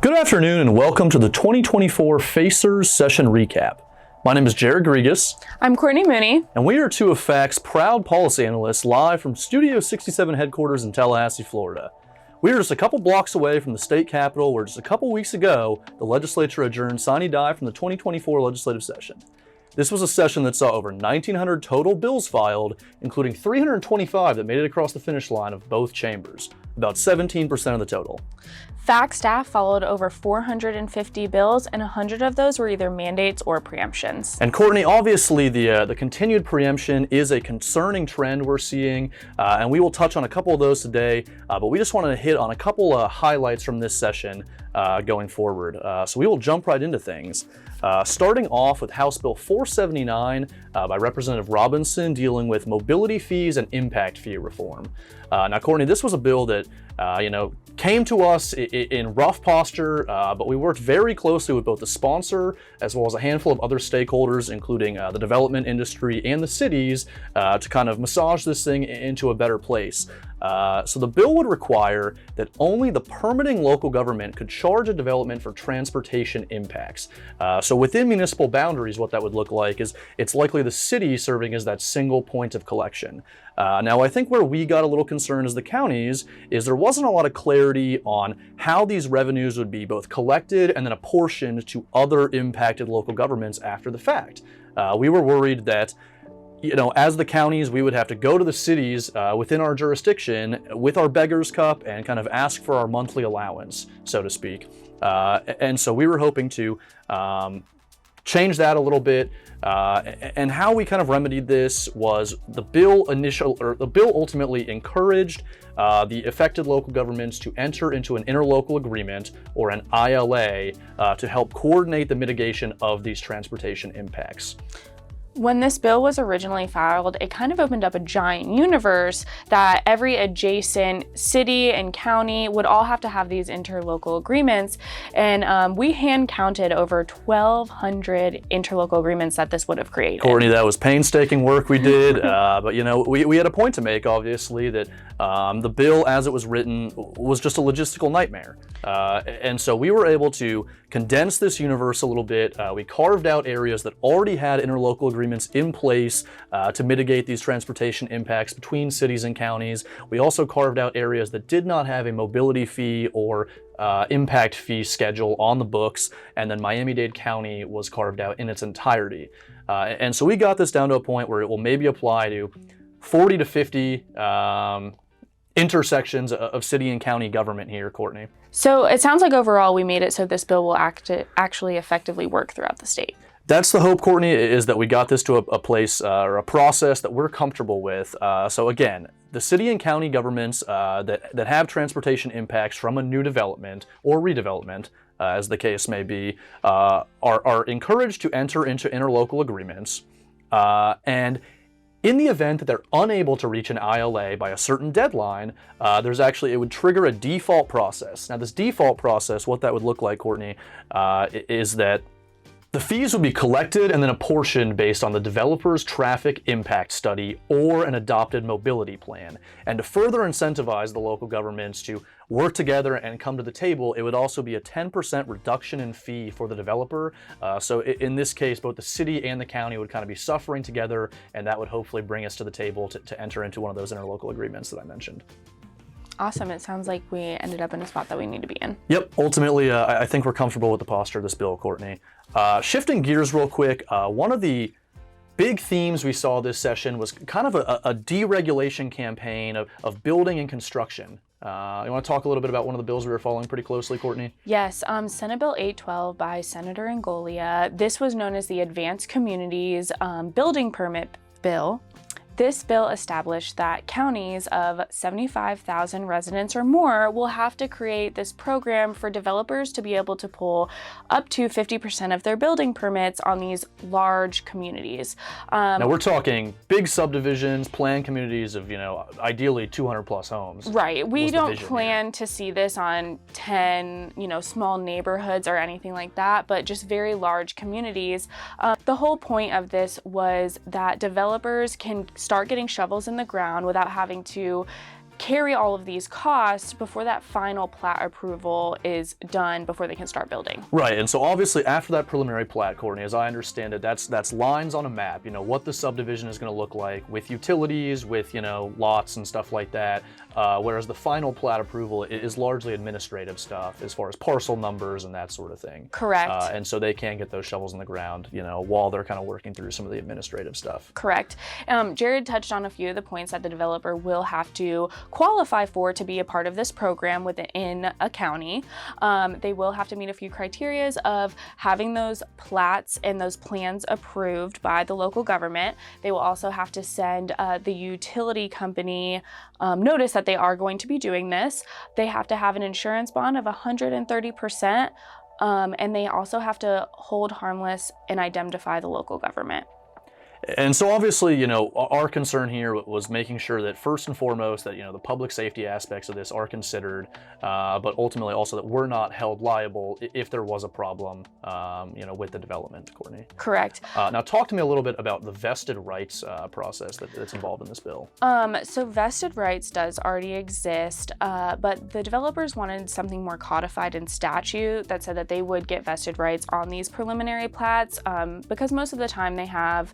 Good afternoon and welcome to the 2024 FACERS session recap. My name is Jared Grigas. I'm Courtney Mooney. And we are two of FAC's proud policy analysts live from Studio 67 headquarters in Tallahassee, Florida. We are just a couple blocks away from the state capitol where just a couple weeks ago, the legislature adjourned sine die from the 2024 legislative session. This was a session that saw over 1,900 total bills filed, including 325 that made it across the finish line of both chambers, about 17% of the total. FAC staff followed over 450 bills, and 100 of those were either mandates or preemptions. And Courtney, obviously the continued preemption is a concerning trend we're seeing, and we will touch on a couple of those today, but we just wanted to hit on a couple of highlights from this session going forward. So we will jump right into things. Starting off with House Bill 479 by Representative Robinson dealing with mobility fees and impact fee reform. Now, Courtney, this was a bill that came to us in rough posture, but we worked very closely with both the sponsor as well as a handful of other stakeholders, including the development industry and the cities, to kind of massage this thing into a better place. So the bill would require that only the permitting local government could charge a development for transportation impacts. So within municipal boundaries, what that would look like is it's likely the city serving as that single point of collection. Now, I think where we got a little concerned as the counties is there wasn't a lot of clarity on how these revenues would be both collected and then apportioned to other impacted local governments after the fact. We were worried that as the counties, we would have to go to the cities within our jurisdiction with our beggar's cup and kind of ask for our monthly allowance, so to speak. And so we were hoping to change that a little bit. And how we kind of remedied this was the bill ultimately encouraged the affected local governments to enter into an interlocal agreement or an ILA to help coordinate the mitigation of these transportation impacts. When this bill was originally filed, it kind of opened up a giant universe that every adjacent city and county would all have to have these interlocal agreements. And we hand counted over 1,200 interlocal agreements that this would have created. Courtney, that was painstaking work we did, but we had a point to make, obviously, that the bill as it was written was just a logistical nightmare. And so we were able to condense this universe a little bit. We carved out areas that already had interlocal agreements in place to mitigate these transportation impacts between cities and counties. We also carved out areas that did not have a mobility fee or impact fee schedule on the books, and then Miami-Dade County was carved out in its entirety. And so we got this down to a point where it will maybe apply to 40 to 50 intersections of city and county government here, Courtney. So it sounds like overall we made it so this bill will actually effectively work throughout the state. That's the hope, Courtney, is that we got this to a place or a process that we're comfortable with. So again, the city and county governments that have transportation impacts from a new development or redevelopment, as the case may be, are encouraged to enter into interlocal agreements. And in the event that they're unable to reach an ILA by a certain deadline, it would trigger a default process. Now, this default process, what that would look like, Courtney, is that the fees would be collected and then apportioned based on the developer's traffic impact study or an adopted mobility plan. And to further incentivize the local governments to work together and come to the table, it would also be a 10% reduction in fee for the developer. So in this case, both the city and the county would kind of be suffering together, and that would hopefully bring us to the table to enter into one of those interlocal agreements that I mentioned. Awesome. It sounds like we ended up in a spot that we need to be in. Yep. Ultimately, I think we're comfortable with the posture of this bill, Courtney. Shifting gears real quick, one of the big themes we saw this session was kind of a deregulation campaign of building and construction. You want to talk a little bit about one of the bills we were following pretty closely, Courtney? Yes, Senate Bill 812 by Senator Angolia. This was known as the Advanced Communities Building Permit Bill. This bill established that counties of 75,000 residents or more will have to create this program for developers to be able to pull up to 50% of their building permits on these large communities. Now we're talking big subdivisions, planned communities of, ideally 200 plus homes. Right. We don't plan to see this on 10, small neighborhoods or anything like that, but just very large communities. The whole point of this was that developers can start getting shovels in the ground without having to carry all of these costs before that final plat approval is done, before they can start building. Right, and so obviously after that preliminary plat, Courtney, as I understand it, that's lines on a map, you know, what the subdivision is going to look like with utilities, with, you know, lots and stuff like that, whereas the final plat approval is largely administrative stuff as far as parcel numbers and that sort of thing. Correct. And so they can get those shovels in the ground, you know, while they're kind of working through some of the administrative stuff. Correct. Jared touched on a few of the points that the developer will have to qualify for to be a part of this program within a county. They will have to meet a few criterias of having those plats and those plans approved by the local government. They will also have to send the utility company notice that they are going to be doing this. They have to have an insurance bond of 130%, and they also have to hold harmless and indemnify the local government. And so obviously, you know, our concern here was making sure that first and foremost that, you know, the public safety aspects of this are considered, but ultimately also that we're not held liable if there was a problem, you know, with the development, Courtney. Correct. Now talk to me a little bit about the vested rights process that's involved in this bill. So vested rights does already exist, but the developers wanted something more codified in statute that said that they would get vested rights on these preliminary plats, because most of the time they have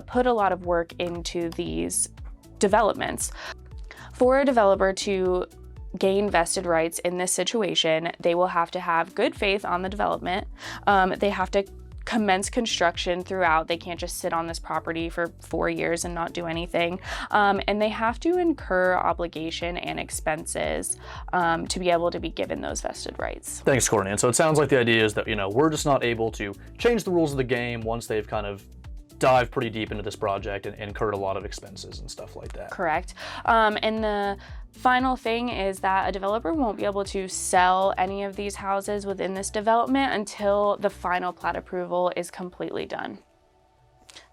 put a lot of work into these developments. For a developer to gain vested rights in this situation, they will have to have good faith on the development. They have to commence construction throughout. They can't just sit on this property for 4 years and not do anything. And they have to incur obligation and expenses to be able to be given those vested rights. Thanks, Courtney. And so it sounds like the idea is that, you know, we're just not able to change the rules of the game once they've kind of dive pretty deep into this project and incurred a lot of expenses and stuff like that. Correct. And the final thing is that a developer won't be able to sell any of these houses within this development until the final plat approval is completely done.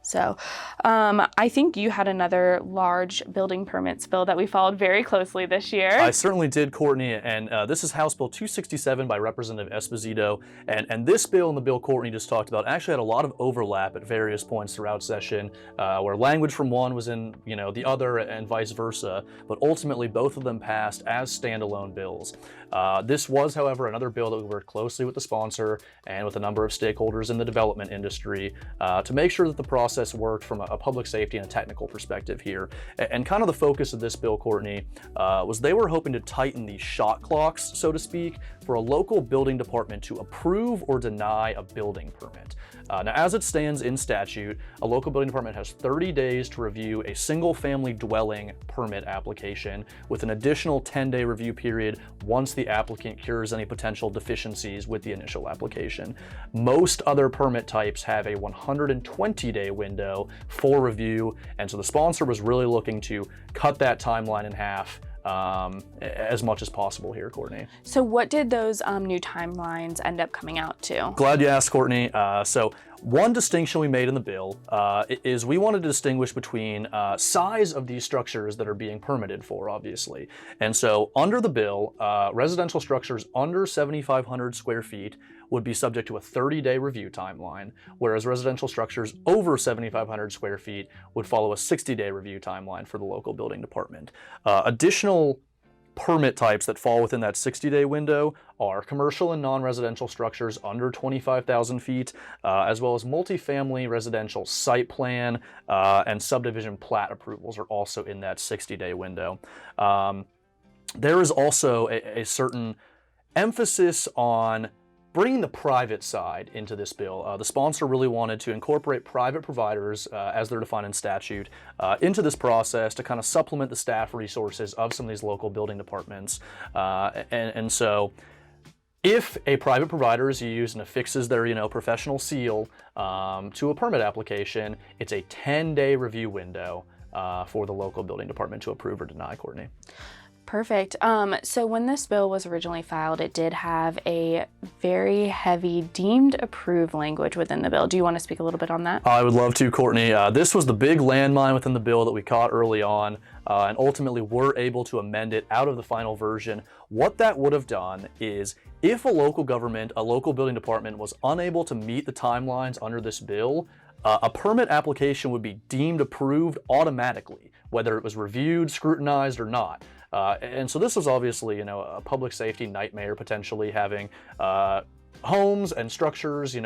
So I think you had another large building permits bill that we followed very closely this year. I certainly did, Courtney, and this is House Bill 267 by Representative Esposito, and this bill and the bill Courtney just talked about actually had a lot of overlap at various points throughout session, where language from one was in, you know, the other and vice versa, but ultimately both of them passed as standalone bills. This was, however, another bill that we worked closely with the sponsor and with a number of stakeholders in the development industry to make sure that the process worked from a public safety and a technical perspective here. And kind of the focus of this bill, Courtney, was they were hoping to tighten the shot clocks, so to speak, for a local building department to approve or deny a building permit. Now, as it stands in statute, a local building department has 30 days to review a single-family dwelling permit application with an additional 10-day review period once the applicant cures any potential deficiencies with the initial application. Most other permit types have a 120-day window for review, and so the sponsor was really looking to cut that timeline in half as much as possible here, Courtney. So what did those new timelines end up coming out to? Glad you asked, Courtney. So one distinction we made in the bill is we wanted to distinguish between size of these structures that are being permitted for, obviously. And so under the bill, residential structures under 7,500 square feet would be subject to a 30-day review timeline, whereas residential structures over 7,500 square feet would follow a 60-day review timeline for the local building department. Additional permit types that fall within that 60-day window are commercial and non-residential structures under 25,000 feet, as well as multifamily residential site plan and subdivision plat approvals are also in that 60-day window. There is also a certain emphasis on bringing the private side into this bill. The sponsor really wanted to incorporate private providers, as they're defined in statute, into this process to kind of supplement the staff resources of some of these local building departments. And so if a private provider is used and affixes their, you know, professional seal to a permit application, it's a 10-day review window for the local building department to approve or deny, Courtney. Perfect. So when this bill was originally filed, it did have a very heavy deemed approved language within the bill. Do you want to speak a little bit on that? I would love to, Courtney. This was the big landmine within the bill that we caught early on, and ultimately were able to amend it out of the final version. What that would have done is if a local government, a local building department was unable to meet the timelines under this bill, a permit application would be deemed approved automatically, whether it was reviewed, scrutinized, or not. And so this was obviously, a public safety nightmare, potentially having homes and structures,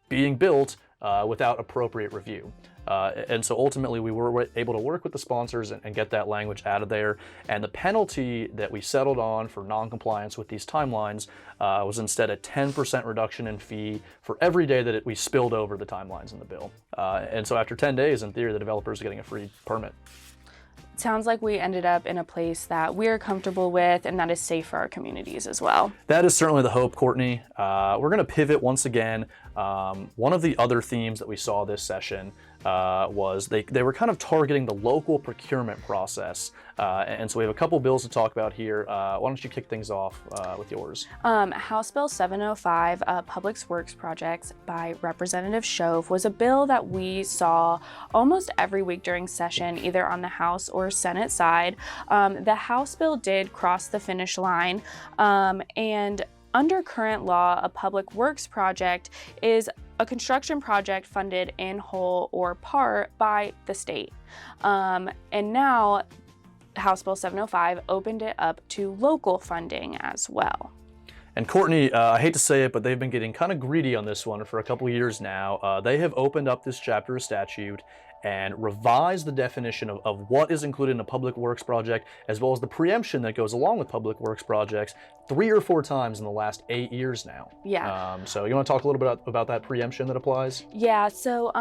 being built without appropriate review. And so ultimately we were able to work with the sponsors and get that language out of there. And the penalty that we settled on for non-compliance with these timelines was instead a 10% reduction in fee for every day that we spilled over the timelines in the bill. And so after 10 days, in theory, the developers are getting a free permit. Sounds like we ended up in a place that we're comfortable with and that is safe for our communities as well. That is certainly the hope, Courtney. We're going to pivot once again. One of the other themes that we saw this session was they were kind of targeting the local procurement process. And so we have a couple bills to talk about here. Why don't you kick things off with yours? House Bill 705, Public Works Projects by Representative Shove, was a bill that we saw almost every week during session, either on the House or Senate side. The House bill did cross the finish line, and under current law, a public works project is a construction project funded in whole or part by the state. And now House Bill 705 opened it up to local funding as well. And Courtney, I hate to say it, but they've been getting kind of greedy on this one for a couple of years now. They have opened up this chapter of statute and revised the definition of what is included in a public works project, as well as the preemption that goes along with public works projects 3 or 4 times in the last 8 years now. Yeah. So you want to talk a little bit about that preemption that applies? Yeah, so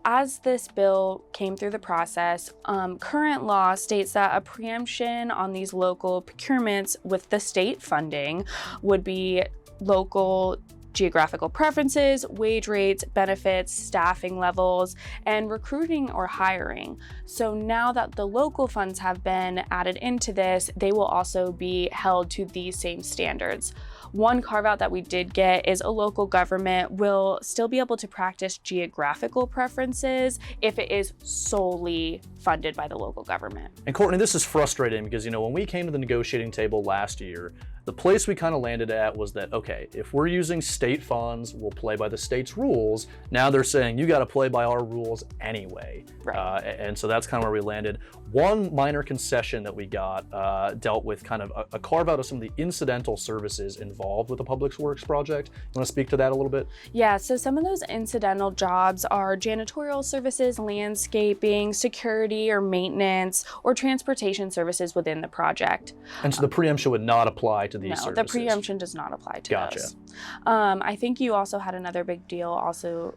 as this bill came through the process, current law states that a preemption on these local procurements with the state funding would be local geographical preferences, wage rates, benefits, staffing levels, and recruiting or hiring. So now that the local funds have been added into this, they will also be held to these same standards. One carve out that we did get is a local government will still be able to practice geographical preferences if it is solely funded by the local government. And Courtney, this is frustrating because, when we came to the negotiating table last year, the place we kind of landed at was that, okay, if we're using state funds, we'll play by the state's rules. Now they're saying you got to play by our rules anyway. Right. And so that's kind of where we landed. One minor concession that we got dealt with kind of a carve out of some of the incidental services involved with the public works project. You want to speak to that a little bit? Yeah, so some of those incidental jobs are janitorial services, landscaping, security or maintenance, or transportation services within the project. And so the preemption would not apply to these services? No, the preemption does not apply to Gotcha. those. I think you also had another big deal also.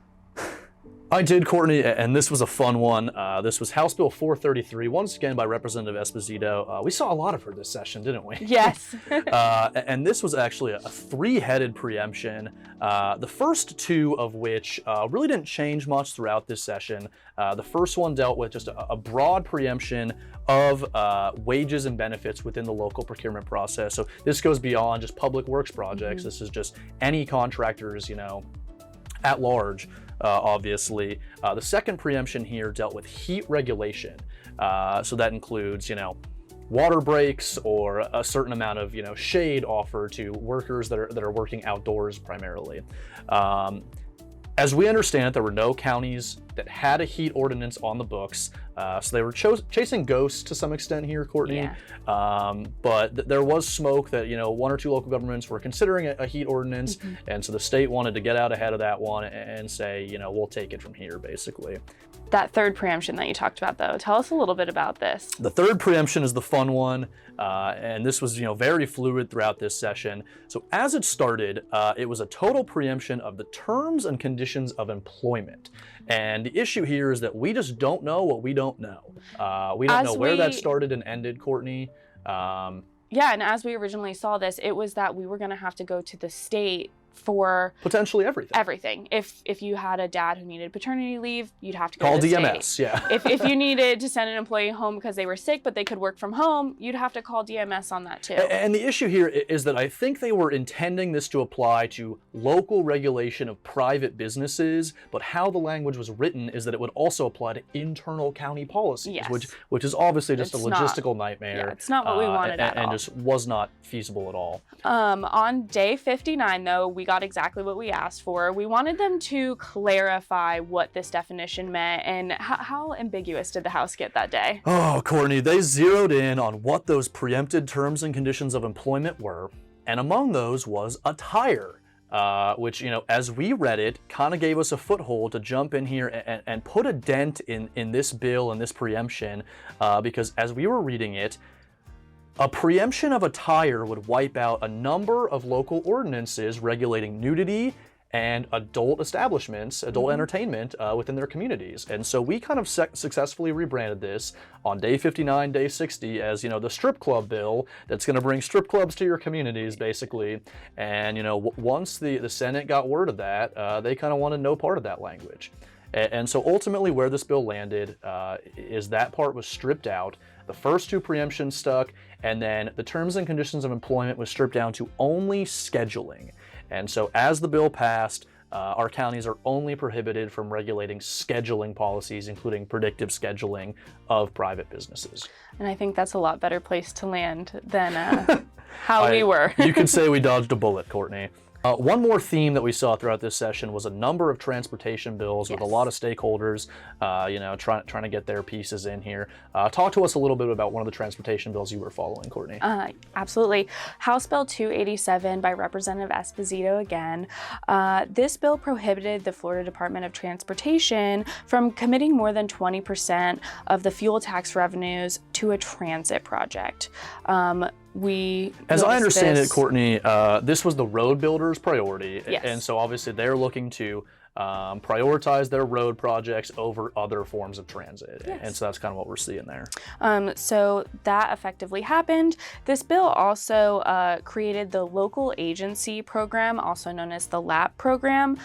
I did, Courtney, and this was a fun one. This was House Bill 433, once again by Representative Esposito. We saw a lot of her this session, didn't we? Yes. And this was actually a 3-headed preemption, the first 2 of which really didn't change much throughout this session. The first one dealt with just a broad preemption of wages and benefits within the local procurement process. So this goes beyond just public works projects. This is just any contractors, at large. Obviously. The second preemption here dealt with heat regulation. So that includes, water breaks or a certain amount of, shade offered to workers that are working outdoors primarily. As we understand it, there were no counties that had a heat ordinance on the books. So they were chasing ghosts to some extent here, Courtney. Yeah. But there was smoke that, 1 or 2 local governments were considering a heat ordinance. And so the state wanted to get out ahead of that one and say, we'll take it from here, basically. That third preemption that you talked about, though, tell us a little bit about this. The third preemption is the fun one, and this was, very fluid throughout this session. So as it started, it was a total preemption of the terms and conditions of employment. And the issue here is that we just don't know what we don't know. We don't know where that started and ended, Courtney. Yeah, and as we originally saw this, it was that we were going to have to go to the state for potentially everything. Everything. If you had a dad who needed paternity leave, you'd have to go call to the DMS. State. Yeah. if you needed to send an employee home because they were sick but they could work from home, you'd have to call DMS on that too. And the issue here is that I think they were intending this to apply to local regulation of private businesses, but how the language was written is that it would also apply to internal county policies, yes. which is obviously just it's a logistical nightmare. Yeah, it's not what we wanted at all. And just was not feasible at all. On day 59, though, we got exactly what we asked for. We wanted them to clarify what this definition meant, and how ambiguous did the House get that day? Oh, Courtney, they zeroed in on what those preempted terms and conditions of employment were, and among those was attire. Which, as we read it, kind of gave us a foothold to jump in here and put a dent in this bill and this preemption, because as we were reading it, a preemption of attire would wipe out a number of local ordinances regulating nudity and adult establishments, adult entertainment within their communities. And so we kind of successfully rebranded this on day 59, day 60 as, the strip club bill that's going to bring strip clubs to your communities, basically. And, once the Senate got word of that, they kind of wanted no part of that language. And so ultimately where this bill landed is that part was stripped out. The first two preemptions stuck, and then the terms and conditions of employment was stripped down to only scheduling. And so as the bill passed, our counties are only prohibited from regulating scheduling policies, including predictive scheduling of private businesses. And I think that's a lot better place to land than how we were. You could say we dodged a bullet, Courtney. One more theme that we saw throughout this session was a number of transportation bills with a lot of stakeholders, trying to get their pieces in here. Talk to us a little bit about one of the transportation bills you were following, Courtney. Absolutely. House Bill 287 by Representative Esposito again. This bill prohibited the Florida Department of Transportation from committing more than 20% of the fuel tax revenues to a transit project. As I understand it, Courtney, this was the road builders' priority, and so obviously they're looking to prioritize their road projects over other forms of transit, and so that's kind of what we're seeing there. So that effectively happened. This bill also created the local agency program, also known as the LAP program.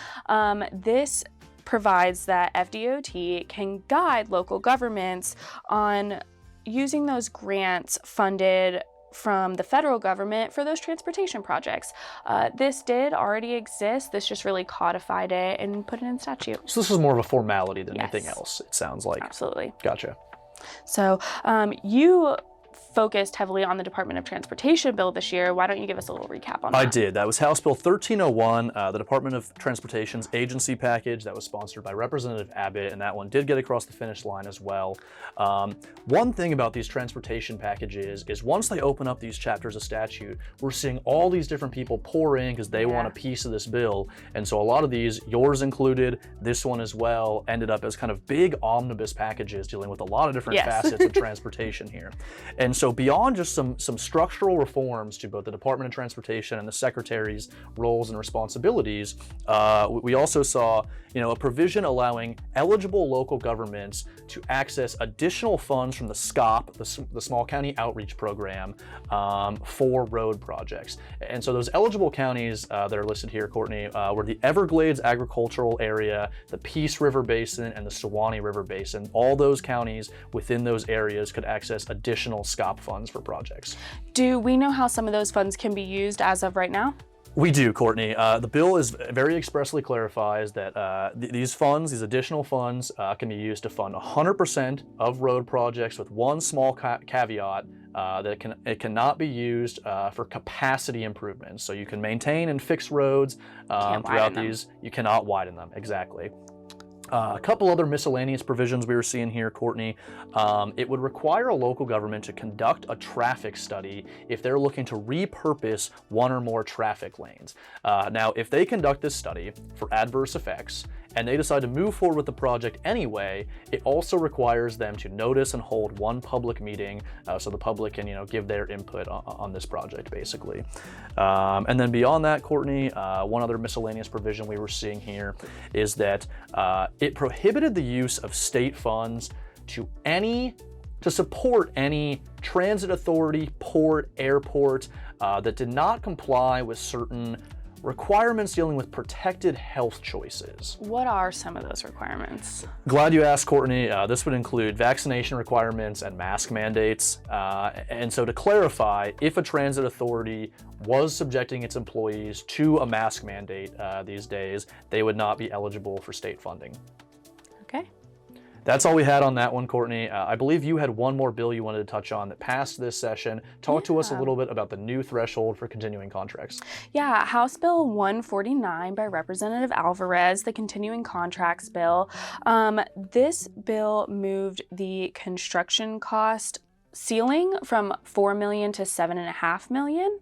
This provides that FDOT can guide local governments on using those grants funded from the federal government for those transportation projects. This did already exist. This just really codified it and put it in statute. So this is more of a formality than anything else, it sounds like. Absolutely. Gotcha. So you focused heavily on the Department of Transportation bill this year. Why don't you give us a little recap on that? I did. That was House Bill 1301, the Department of Transportation's agency package that was sponsored by Representative Abbott, and that one did get across the finish line as well. One thing about these transportation packages is once they open up these chapters of statute, we're seeing all these different people pour in because they want a piece of this bill. And so a lot of these, yours included, this one as well, ended up as kind of big omnibus packages dealing with a lot of different facets of transportation here. And so beyond just some structural reforms to both the Department of Transportation and the Secretary's roles and responsibilities, we also saw a provision allowing eligible local governments to access additional funds from the SCOP, the Small County Outreach Program, for road projects. And so those eligible counties that are listed here, Courtney, were the Everglades Agricultural Area, the Peace River Basin, and the Suwannee River Basin. All those counties within those areas could access additional SCOP funds for projects. Do we know how some of those funds can be used as of right now? We do, Courtney. The bill is very expressly clarifies that these additional funds, can be used to fund 100% of road projects with one small caveat, that it cannot be used for capacity improvements. So you can maintain and fix roads throughout these. You cannot widen them, exactly. A couple other miscellaneous provisions we were seeing here, Courtney. It would require a local government to conduct a traffic study if they're looking to repurpose one or more traffic lanes. Now, if they conduct this study for adverse effects and they decide to move forward with the project anyway, it also requires them to notice and hold one public meeting so the public can, give their input on this project, basically. And then beyond that, Courtney, one other miscellaneous provision we were seeing here is that it prohibited the use of state funds to support any transit authority, port, airport that did not comply with certain requirements dealing with protected health choices. What are some of those requirements? Glad you asked, Courtney. This would include vaccination requirements and mask mandates. And so to clarify, if a transit authority was subjecting its employees to a mask mandate these days, they would not be eligible for state funding. Okay. That's all we had on that one, Courtney. I believe you had one more bill you wanted to touch on that passed this session. Talk to us a little bit about the new threshold for continuing contracts. Yeah, House Bill 149 by Representative Alvarez, the continuing contracts bill. This bill moved the construction cost ceiling from $4 million to $7.5 million.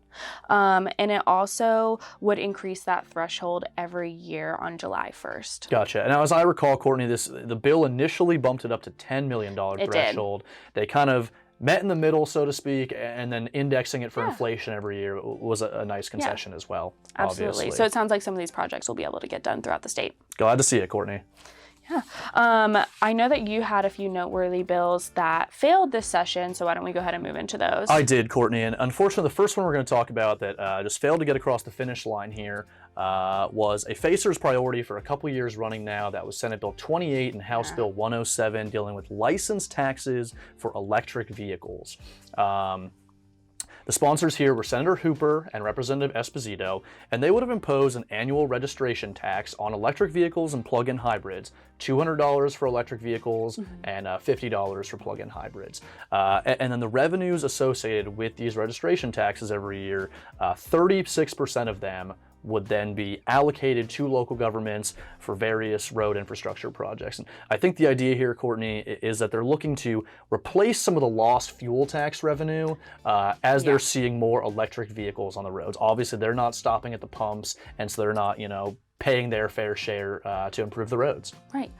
And it also would increase that threshold every year on July 1st. Gotcha. Now, as I recall, Courtney, the bill initially bumped it up to $10 million threshold. They kind of met in the middle, so to speak, and then indexing it for inflation every year was a nice concession as well. Absolutely. Obviously. So it sounds like some of these projects will be able to get done throughout the state. Glad to see it, Courtney. Yeah. I know that you had a few noteworthy bills that failed this session, so why don't we go ahead and move into those? I did, Courtney, and unfortunately the first one we're going to talk about that just failed to get across the finish line here was a FACERS priority for a couple years running now. That was Senate Bill 28 and House Bill 107, dealing with license taxes for electric vehicles. The sponsors here were Senator Hooper and Representative Esposito, and they would have imposed an annual registration tax on electric vehicles and plug-in hybrids, $200 for electric vehicles and $50 for plug-in hybrids. And then the revenues associated with these registration taxes every year, 36% of them would then be allocated to local governments for various road infrastructure projects. And I think the idea here, Courtney, is that they're looking to replace some of the lost fuel tax revenue as they're seeing more electric vehicles on the roads. Obviously, they're not stopping at the pumps, and so they're not, paying their fair share to improve the roads. Right.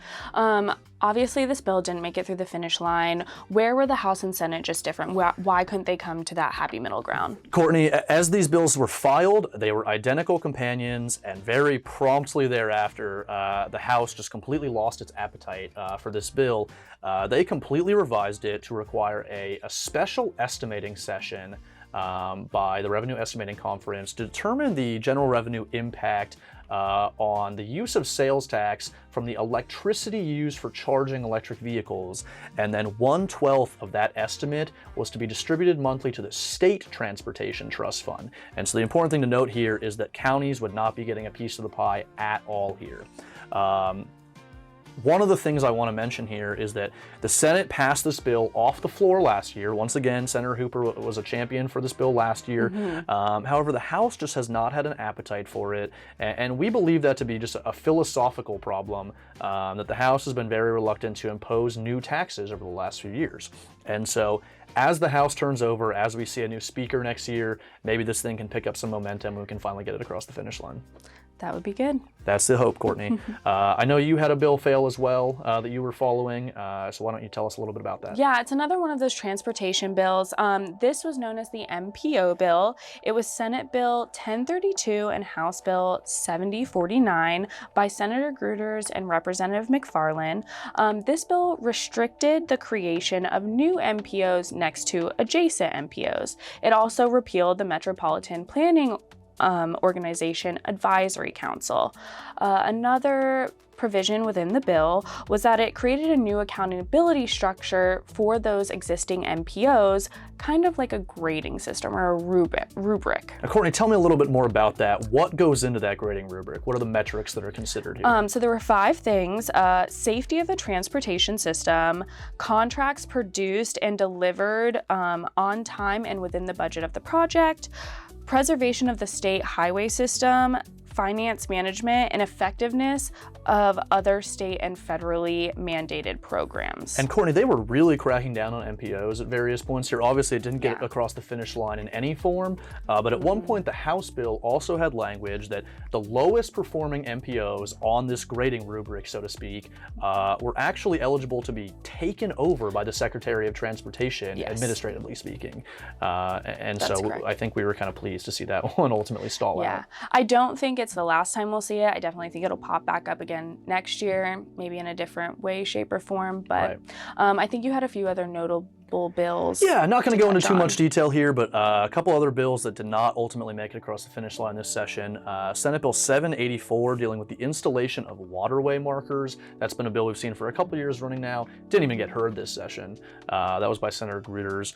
Obviously, this bill didn't make it through the finish line. Where were the House and Senate just different? Why couldn't they come to that happy middle ground? Courtney, as these bills were filed, they were identical companions, and very promptly thereafter, the House just completely lost its appetite for this bill. They completely revised it to require a special estimating session by the Revenue Estimating Conference to determine the general revenue impact on the use of sales tax from the electricity used for charging electric vehicles, and then 1/12 of that estimate was to be distributed monthly to the State Transportation Trust Fund. And so the important thing to note here is that counties would not be getting a piece of the pie at all here. One of the things I want to mention here is that the Senate passed this bill off the floor last year. Once again, Senator Hooper was a champion for this bill last year. However, the House just has not had an appetite for it, and we believe that to be just a philosophical problem, that the House has been very reluctant to impose new taxes over the last few years. And so as the House turns over, as we see a new speaker next year, maybe this thing can pick up some momentum and we can finally get it across the finish line. That would be good. That's the hope, Courtney. I know you had a bill fail as well that you were following, so why don't you tell us a little bit about that? Yeah, it's another one of those transportation bills. This was known as the MPO bill. It was Senate Bill 1032 and House Bill 7049 by Senator Gruters and Representative McFarland. This bill restricted the creation of new MPOs next to adjacent MPOs. It also repealed the Metropolitan Planning Organization Advisory Council. Another provision within the bill was that it created a new accountability structure for those existing MPOs, kind of like a grading system or a rubric. Now, Courtney, tell me a little bit more about that. What goes into that grading rubric? What are the metrics that are considered here? So there were 5 things: safety of the transportation system, contracts produced and delivered on time and within the budget of the project, preservation of the state highway system, finance management, and effectiveness of other state and federally mandated programs. And Courtney, they were really cracking down on MPOs at various points here. Obviously, it didn't get across the finish line in any form, but at one point, the House bill also had language that the lowest performing MPOs on this grading rubric, so to speak, were actually eligible to be taken over by the Secretary of Transportation, administratively speaking. And so correct. I think we were kind of pleased to see that one ultimately stall out. I don't think it's the last time we'll see it. I definitely think it'll pop back up again next year, maybe in a different way, shape, or form. But I think you had a few other multiple bills. Yeah, not going to go into too on. much detail here, but a couple other bills that did not ultimately make it across the finish line this session. Senate Bill 784, dealing with the installation of waterway markers. That's been a bill we've seen for a couple years running now. Didn't even get heard this session. That was by Senator Gruters.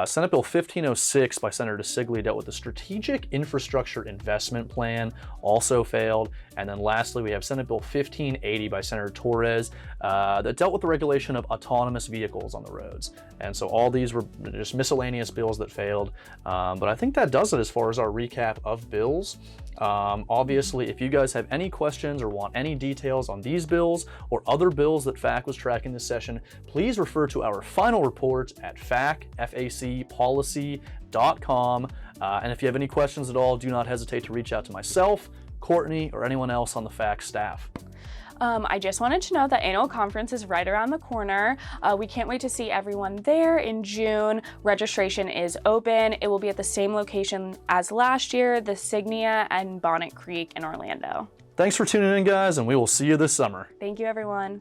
Senate Bill 1506 by Senator DeSigley dealt with the Strategic Infrastructure Investment Plan, also failed. And then lastly, we have Senate Bill 1580 by Senator Torres that dealt with the regulation of autonomous vehicles on the roads. And so all these were just miscellaneous bills that failed. But I think that does it as far as our recap of bills. Obviously, if you guys have any questions or want any details on these bills or other bills that FAC was tracking this session, please refer to our final report at facpolicy.com. And if you have any questions at all, do not hesitate to reach out to myself, Courtney, or anyone else on the FAC staff. I just wanted to know that annual conference is right around the corner. We can't wait to see everyone there in June. Registration is open. It will be at the same location as last year, the Signia and Bonnet Creek in Orlando. Thanks for tuning in, guys, and we will see you this summer. Thank you, everyone.